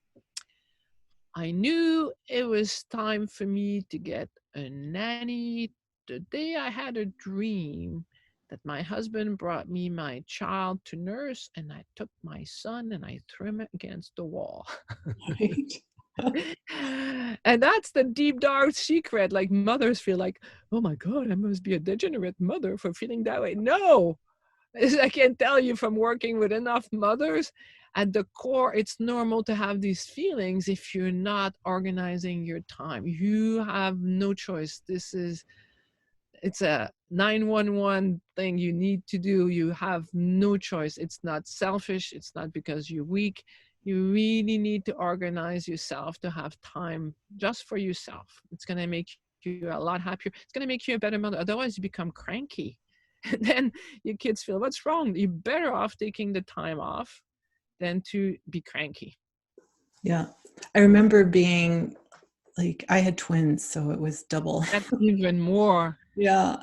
Speaker 3: I knew it was time for me to get a nanny the day I had a dream that my husband brought me my child to nurse, and I took my son and I threw him against the wall.
Speaker 2: right.
Speaker 3: And that's the deep, dark secret. Like, mothers feel like, oh my God, I must be a degenerate mother for feeling that way. No, I can tell you from working with enough mothers, at the core, it's normal to have these feelings if you're not organizing your time. You have no choice. It's a 911 thing you need to do. You have no choice. It's not selfish. It's not because you're weak. You really need to organize yourself to have time just for yourself. It's going to make you a lot happier. It's going to make you a better mother. Otherwise, you become cranky. And then your kids feel, what's wrong? You're better off taking the time off than to be cranky.
Speaker 2: Yeah. I remember being like, I had twins, so it was double.
Speaker 3: That's even more.
Speaker 2: Yeah.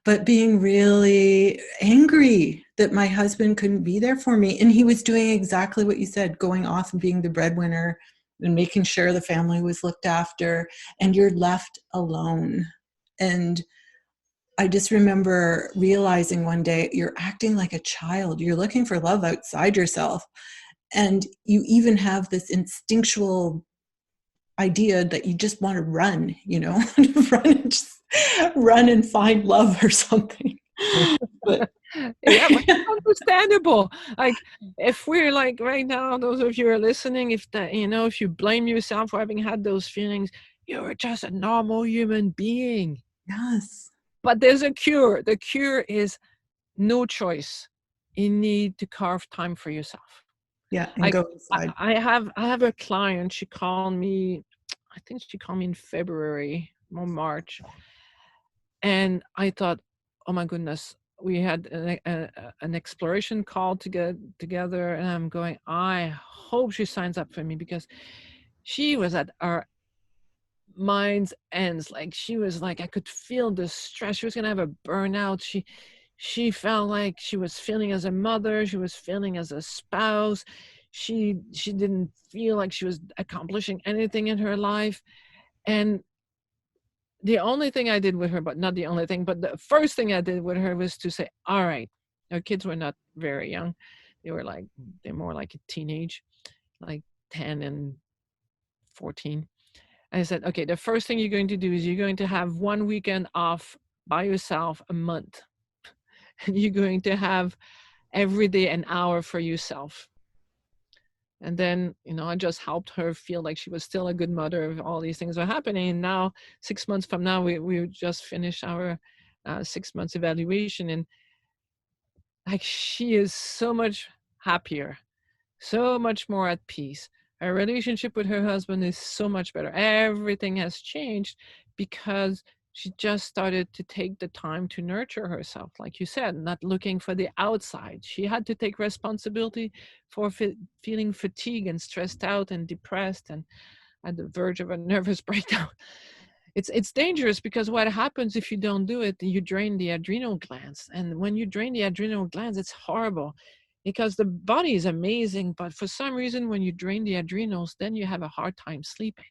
Speaker 2: But being really angry that my husband couldn't be there for me. And he was doing exactly what you said, going off and being the breadwinner and making sure the family was looked after, and you're left alone. And I just remember realizing one day, you're acting like a child. You're looking for love outside yourself. And you even have this instinctual idea that you just want to run, run and find love or something. But
Speaker 3: yeah, but it's understandable. Like, if we're like right now, those of you who are listening, if you blame yourself for having had those feelings, you're just a normal human being.
Speaker 2: yes.
Speaker 3: But there's a cure. The cure is no choice. You need to carve time for yourself.
Speaker 2: Yeah, and go inside.
Speaker 3: I have a client. She called me, I think she called me in February or March, and I thought, oh my goodness, we had an exploration call to get together, and I'm going, I hope she signs up for me, because she was at our mind's ends. Like, she was like, I could feel the stress. She was gonna have a burnout. She felt like she was feeling as a mother, she was feeling as a spouse. She didn't feel like she was accomplishing anything in her life. And the only thing I did with her, but not the only thing, but the first thing I did with her was to say, all right, our kids were not very young. They're more like a teenage, like 10 and 14. I said, okay, the first thing you're going to do is you're going to have one weekend off by yourself a month. And you're going to have every day an hour for yourself. And then, I just helped her feel like she was still a good mother if all these things were happening. And now, 6 months from now, we just finished our 6 months evaluation. And like, she is so much happier, so much more at peace. Her relationship with her husband is so much better. Everything has changed because she just started to take the time to nurture herself, like you said, not looking for the outside. She had to take responsibility for feeling fatigued and stressed out and depressed and at the verge of a nervous breakdown. It's dangerous, because what happens if you don't do it, you drain the adrenal glands. And when you drain the adrenal glands, it's horrible, because the body is amazing, but for some reason, when you drain the adrenals, then you have a hard time sleeping.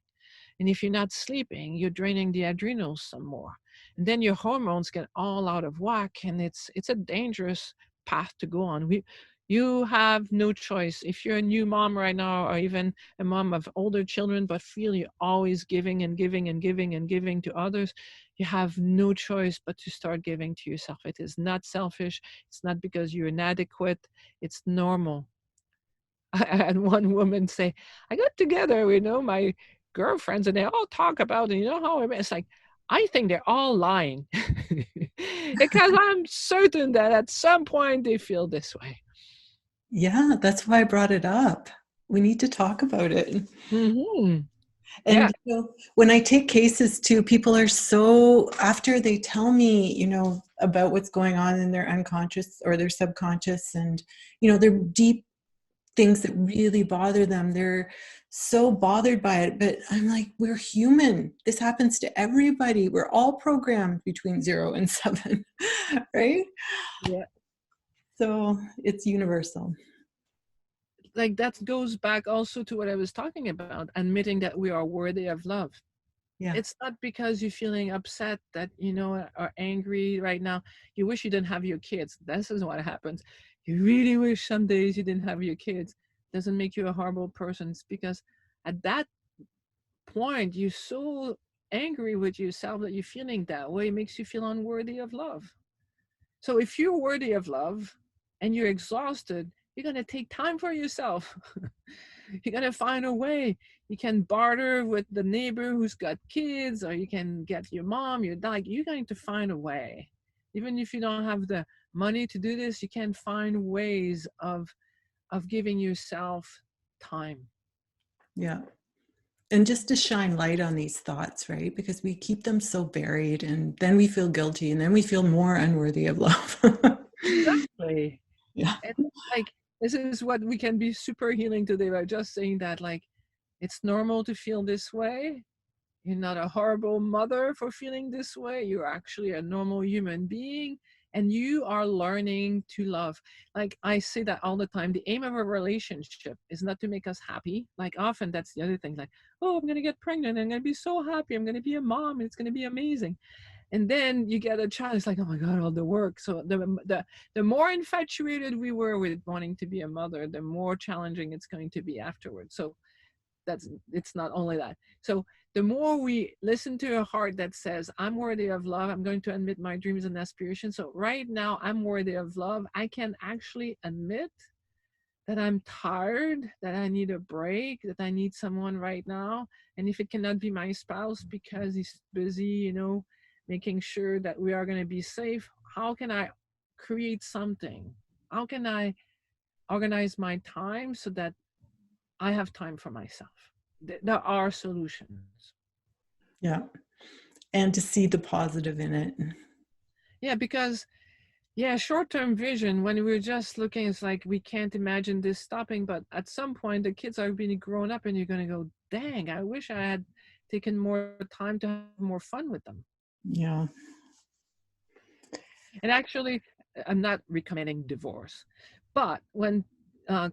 Speaker 3: And if you're not sleeping, you're draining the adrenals some more. And then your hormones get all out of whack, and it's a dangerous path to go on. You have no choice. If you're a new mom right now, or even a mom of older children, but feel you're always giving and giving and giving and giving to others, you have no choice but to start giving to yourself. It is not selfish. It's not because you're inadequate. It's normal. I had one woman say, I got together with my girlfriends, and they all talk about it. How it's like, I think they're all lying. Because I'm certain that at some point they feel this way.
Speaker 2: Yeah, that's why I brought it up. We need to talk about it.
Speaker 3: Mm-hmm.
Speaker 2: And when I take cases too, people are so, after they tell me, about what's going on in their unconscious or their subconscious, and, their deep things that really bother them, they're so bothered by it. But I'm like, we're human. This happens to everybody. We're all programmed between 0 and 7, right?
Speaker 3: Yeah.
Speaker 2: So it's universal.
Speaker 3: Like, that goes back also to what I was talking about, admitting that we are worthy of love. Yeah. It's not because you're feeling upset that, are angry right now. You wish you didn't have your kids. This is what happens. You really wish some days you didn't have your kids. Doesn't make you a horrible person. It's because at that point, you're so angry with yourself that you're feeling that way. It makes you feel unworthy of love. So if you're worthy of love and you're exhausted, you're going to take time for yourself. You're going to find a way. You can barter with the neighbor who's got kids, or you can get your mom, your dad. You're going to find a way. Even if you don't have the money to do this, you can find ways of giving yourself time.
Speaker 2: Yeah. And just to shine light on these thoughts, right? Because we keep them so buried, and then we feel guilty, and then we feel more unworthy of love.
Speaker 3: Exactly.
Speaker 2: Yeah.
Speaker 3: And like, this is what we can be super healing today by just saying that, like, it's normal to feel this way. You're not a horrible mother for feeling this way. You're actually a normal human being, and you are learning to love. Like I say that all the time, the aim of a relationship is not to make us happy. Like often that's the other thing, like, oh, I'm going to get pregnant. I'm going to be so happy. I'm going to be a mom. It's going to be amazing. And then you get a child. It's like, oh my God, all the work. So the more infatuated we were with wanting to be a mother, the more challenging it's going to be afterwards. So it's not only that. So the more we listen to a heart that says, I'm worthy of love, I'm going to admit my dreams and aspirations. So right now I'm worthy of love. I can actually admit that I'm tired, that I need a break, that I need someone right now. And if it cannot be my spouse because he's busy, making sure that we are going to be safe, how can I create something? How can I organize my time so that I have time for myself? There are solutions.
Speaker 2: Yeah. And to see the positive in it.
Speaker 3: Yeah, because short-term vision, when we're just looking, it's like we can't imagine this stopping, but at some point the kids are being grown up and you're going to go, dang, I wish I had taken more time to have more fun with them.
Speaker 2: Yeah.
Speaker 3: And actually, I'm not recommending divorce, but when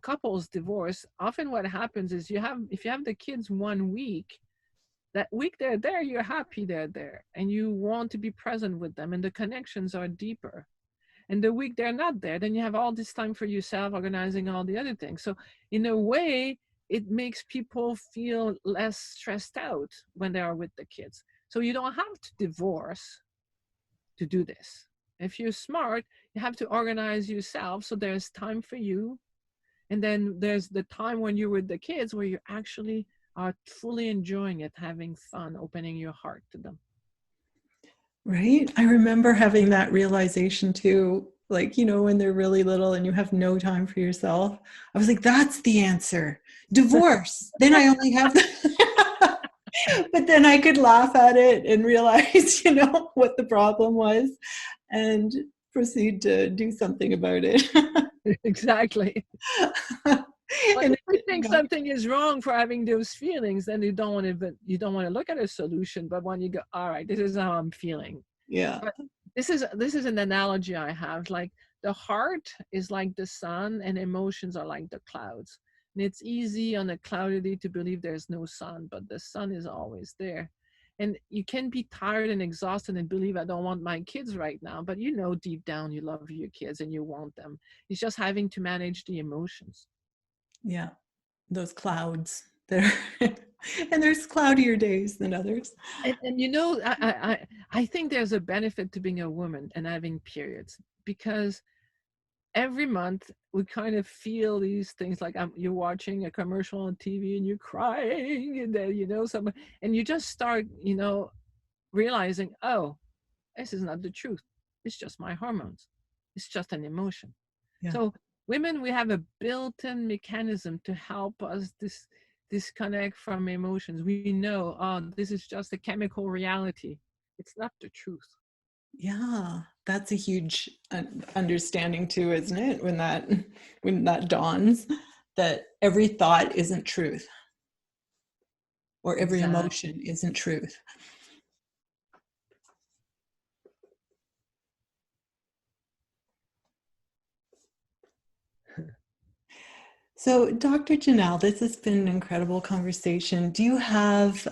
Speaker 3: couples divorce, often what happens is if you have the kids 1 week, that week they're there, you're happy they're there, and you want to be present with them, and the connections are deeper. And the week they're not there, then you have all this time for yourself, organizing all the other things. So in a way, it makes people feel less stressed out when they are with the kids. So you don't have to divorce to do this. If you're smart, you have to organize yourself so there's time for you. And then there's the time when you're with the kids where you actually are fully enjoying it, having fun, opening your heart to them.
Speaker 2: Right. I remember having that realization too, like, when they're really little and you have no time for yourself. I was like, that's the answer. Divorce. Then I only have but then I could laugh at it and realize, what the problem was and proceed to do something about it.
Speaker 3: Exactly. But
Speaker 2: And
Speaker 3: if you think something is wrong for having those feelings, then you don't want to look at a solution. But when you go, all right, this is how I'm feeling.
Speaker 2: Yeah.
Speaker 3: But this is an analogy I have. Like the heart is like the sun, and emotions are like the clouds. And it's easy on a cloudy day to believe there's no sun, but the sun is always there. And you can be tired and exhausted and believe I don't want my kids right now, but deep down you love your kids and you want them. It's just having to manage the emotions.
Speaker 2: Yeah. Those clouds there. And there's cloudier days than others.
Speaker 3: And I think there's a benefit to being a woman and having periods, because every month we kind of feel these things, like you're watching a commercial on TV and you're crying, and then and you just start realizing, oh, this is not the truth. It's just my hormones. It's just an emotion.
Speaker 2: Yeah.
Speaker 3: So women, we have a built-in mechanism to help us disconnect from emotions. We know, oh, this is just a chemical reality. It's not the truth.
Speaker 2: Yeah, that's a huge understanding too, isn't it? When that dawns, that every thought isn't truth, or every
Speaker 3: Exactly.
Speaker 2: emotion isn't truth. So, Dr. Janelle, this has been an incredible conversation. Do you have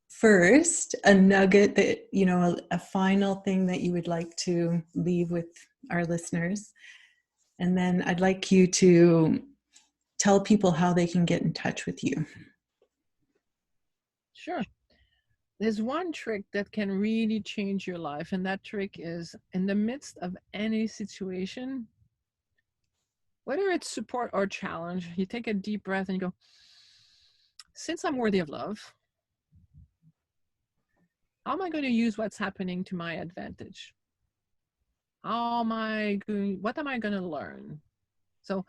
Speaker 2: first a nugget that, a final thing that you would like to leave with our listeners? And then I'd like you to tell people how they can get in touch with you.
Speaker 3: Sure. There's one trick that can really change your life, and that trick is, in the midst of any situation, whether it's support or challenge, you take a deep breath and you go, since I'm worthy of love, how am I going to use what's happening to my advantage? What am I going to learn? So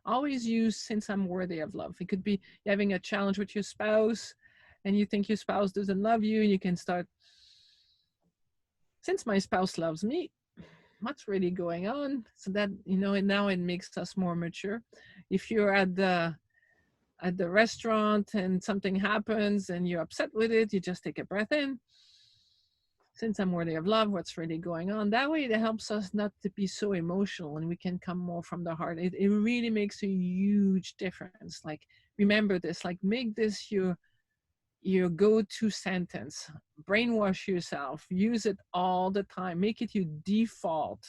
Speaker 3: always use, since I'm worthy of love. It could be having a challenge with your spouse. and you think your spouse doesn't love you, you can start, since my spouse loves me, what's really going on? So that, and now it makes us more mature. If you're at the restaurant and something happens and you're upset with it, you just take a breath in. Since I'm worthy of love, what's really going on? That way it helps us not to be so emotional, and we can come more from the heart. It really makes a huge difference. Like, remember this, like, make this your go-to sentence. Brainwash yourself, use it all the time, make it your default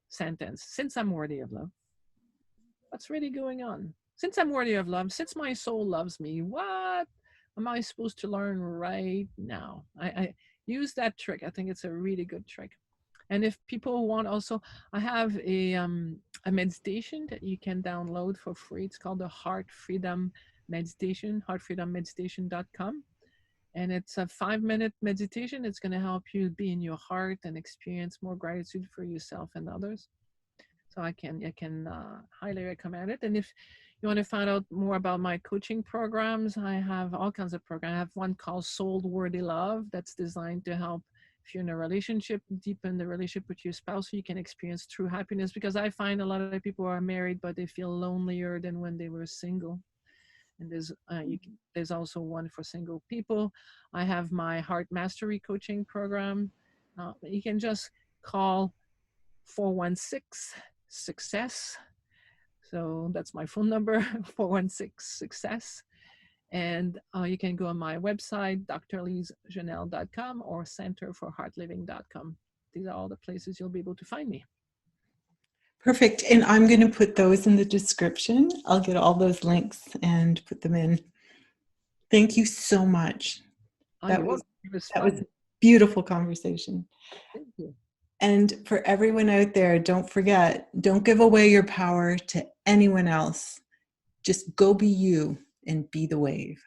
Speaker 3: sentence. Since I'm worthy of love, what's really going on? Since I'm worthy of love, since my soul loves me, what am I supposed to learn right now? I use that trick. I think it's a really good trick. And if people want also, I have a meditation that you can download for free. It's called the Heart Freedom Meditation, heartfreedommeditation.com. And it's a 5-minute meditation. It's going to help you be in your heart and experience more gratitude for yourself and others. So I can highly recommend it. And if you want to find out more about my coaching programs, I have all kinds of programs. I have one called Soul Worthy Love that's designed to help, if you're in a relationship, deepen the relationship with your spouse so you can experience true happiness. Because I find a lot of people are married, but they feel lonelier than when they were single. And there's also one for single people. I have my Heart Mastery coaching program. You can just call 416-SUCCESS. So that's my phone number, 416-SUCCESS. And you can go on my website, drlisejanelle.com, or centerforheartliving.com. These are all the places you'll be able to find me.
Speaker 2: Perfect. And I'm going to put those in the description. I'll get all those links and put them in. Thank you so much. That was a beautiful conversation.
Speaker 3: Thank you.
Speaker 2: And for everyone out there, don't forget, don't give away your power to anyone else. Just go be you and be the wave.